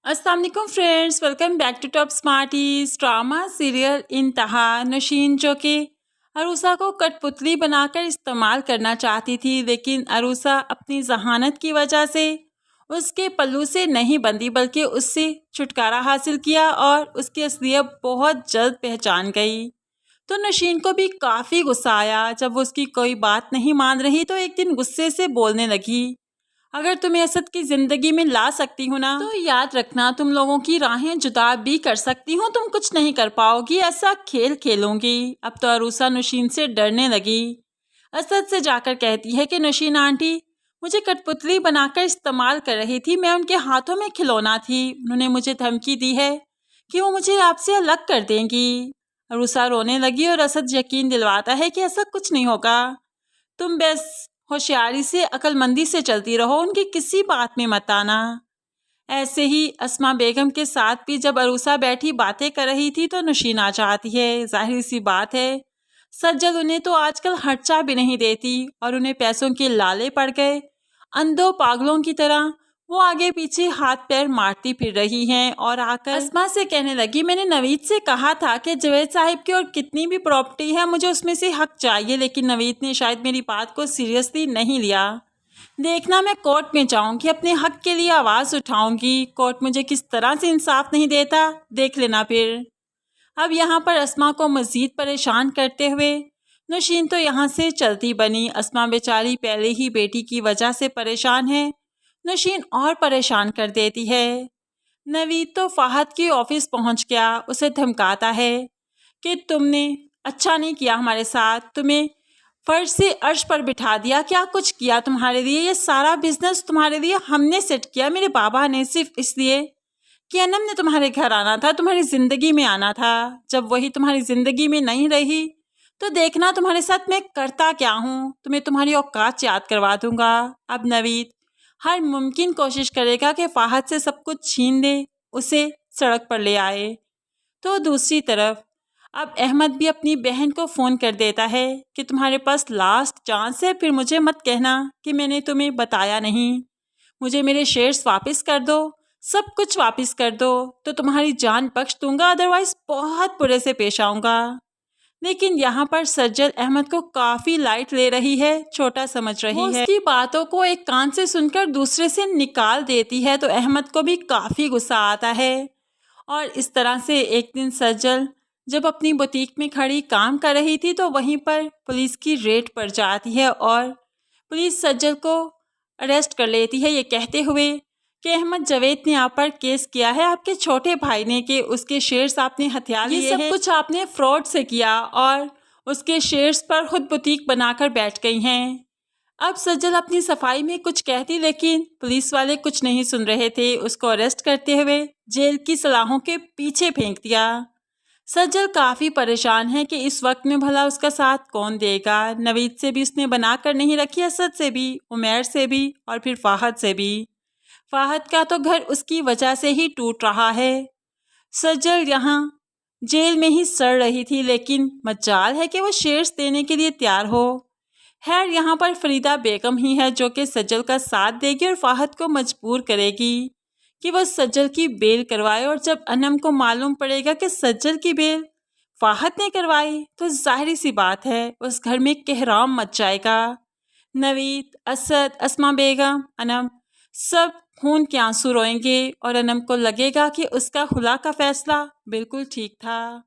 अस्सलाम वालेकुम friends, welcome back to Top Smarties. Drama serial Inteha. नशीन जो कि अरूसा को कठपुतली बनाकर इस्तेमाल करना चाहती थी, लेकिन अरूसा अपनी जहानत की वजह से उसके पल्लू से नहीं बंधी बल्कि उससे छुटकारा हासिल किया और उसकी असलियत बहुत जल्द पहचान गई। तो नशीन को भी काफ़ी गुस्सा आया। जब वो उसकी कोई बात नहीं मान रही तो एक दिन गुस्से से बोलने लगी, अगर तुम्हें असद की ज़िंदगी में ला सकती हूँ ना, तो याद रखना तुम लोगों की राहें जुदा भी कर सकती हूँ, तुम कुछ नहीं कर पाओगी, ऐसा खेल खेलूंगी। अब तो अरूसा नशीन से डरने लगी। असद से जाकर कहती है कि नशीन आंटी मुझे कठपुतली बनाकर इस्तेमाल कर रही थी, मैं उनके हाथों में खिलौना थी। उन्होंने मुझे धमकी दी है कि वो मुझे आपसे अलग कर देंगी। अरूसा रोने लगी और असद यकीन दिलवाता है कि ऐसा कुछ नहीं होगा, तुम बस होशियारी से अक्लमंदी से चलती रहो, उनकी किसी बात में मत आना। ऐसे ही अस्मा बेगम के साथ भी जब अरूसा बैठी बातें कर रही थी तो नशीन आ जाती है। जाहिर सी बात है सज्जल उन्हें तो आजकल हर्चा भी नहीं देती और उन्हें पैसों के लाले पड़ गए। अंधों पागलों की तरह वो आगे पीछे हाथ पैर मारती फिर रही हैं और आकर अस्मा से कहने लगी, मैंने नवीद से कहा था कि जवेद साहिब की और कितनी भी प्रॉपर्टी है मुझे उसमें से हक चाहिए, लेकिन नवीद ने शायद मेरी बात को सीरियसली नहीं लिया। देखना मैं कोर्ट में जाऊंगी, अपने हक के लिए आवाज़ उठाऊंगी, कोर्ट मुझे किस तरह से इंसाफ नहीं देता देख लेना फिर। अब यहाँ पर अस्मा को मज़ीद परेशान करते हुए नशीन तो यहाँ से चलती बनी। अस्मा बेचारी पहले ही बेटी की वजह से परेशान है, नशीन और परेशान कर देती है। नवीद तो फ़ाहद के ऑफिस पहुँच गया, उसे धमकाता है कि तुमने अच्छा नहीं किया हमारे साथ, तुम्हें फर्श से अर्श पर बिठा दिया, क्या कुछ किया तुम्हारे लिए, ये सारा बिजनेस तुम्हारे लिए हमने सेट किया, मेरे बाबा ने, सिर्फ इसलिए कि अनम ने तुम्हारे घर आना था, तुम्हारी ज़िंदगी में आना था। जब वही तुम्हारी ज़िंदगी में नहीं रही तो देखना तुम्हारे साथ मैं करता क्या हूँ, तुम्हें तुम्हारी औकात याद करवा दूंगा। अब नवीद हर मुमकिन कोशिश करेगा कि फ़ाहद से सब कुछ छीन ले, उसे सड़क पर ले आए। तो दूसरी तरफ अब अहमद भी अपनी बहन को फ़ोन कर देता है कि तुम्हारे पास लास्ट चांस है, फिर मुझे मत कहना कि मैंने तुम्हें बताया नहीं, मुझे मेरे शेयर्स वापस कर दो, सब कुछ वापस कर दो तो तुम्हारी जान बख्श दूंगा, अदरवाइज़ बहुत बुरे से पेश आऊँगा। लेकिन यहाँ पर सज्जल अहमद को काफ़ी लाइट ले रही है, छोटा समझ रही है। उसकी बातों को एक कान से सुनकर दूसरे से निकाल देती है तो अहमद को भी काफ़ी गुस्सा आता है। और इस तरह से एक दिन सज्जल जब अपनी बुटीक में खड़ी काम कर रही थी तो वहीं पर पुलिस की रेड पड़ जाती है और पुलिस सज्जल को अरेस्ट कर लेती है, ये कहते हुए कि अहमद जवेद ने आप पर केस किया है, आपके छोटे भाई ने, कि उसके शेयर्स आपने हथियार लिए हैं, सब कुछ आपने फ्रॉड से किया और उसके शेयर्स पर खुद बुटीक बनाकर बैठ गई हैं। अब सज्जल अपनी सफाई में कुछ कहती, लेकिन पुलिस वाले कुछ नहीं सुन रहे थे, उसको अरेस्ट करते हुए जेल की सलाखों के पीछे फेंक दिया। सज्जल काफ़ी परेशान है कि इस वक्त में भला उसका साथ कौन देगा। नवीद से भी उसने बना कर नहीं रखी, असद से भी, उमैर से भी और फिर फ़ाहद से भी। फ़ाहद का तो घर उसकी वजह से ही टूट रहा है। सज्जल यहाँ जेल में ही सड़ रही थी, लेकिन मजाल है कि वो शेयर्स देने के लिए तैयार हो। खैर यहाँ पर फरीदा बेगम ही है जो कि सज्जल का साथ देगी और फ़ाहद को मजबूर करेगी कि वह सज्जल की बेल करवाए। और जब अनम को मालूम पड़ेगा कि सज्जल की बेल फ़ाहद ने करवाई तो जाहिर सी बात है उस घर में कहराम मच जाएगा। नवीद, असद, अस्मा बेगम, अनम सब खून के आंसू रोएंगे और अनम को लगेगा कि उसका खुला का फैसला बिल्कुल ठीक था।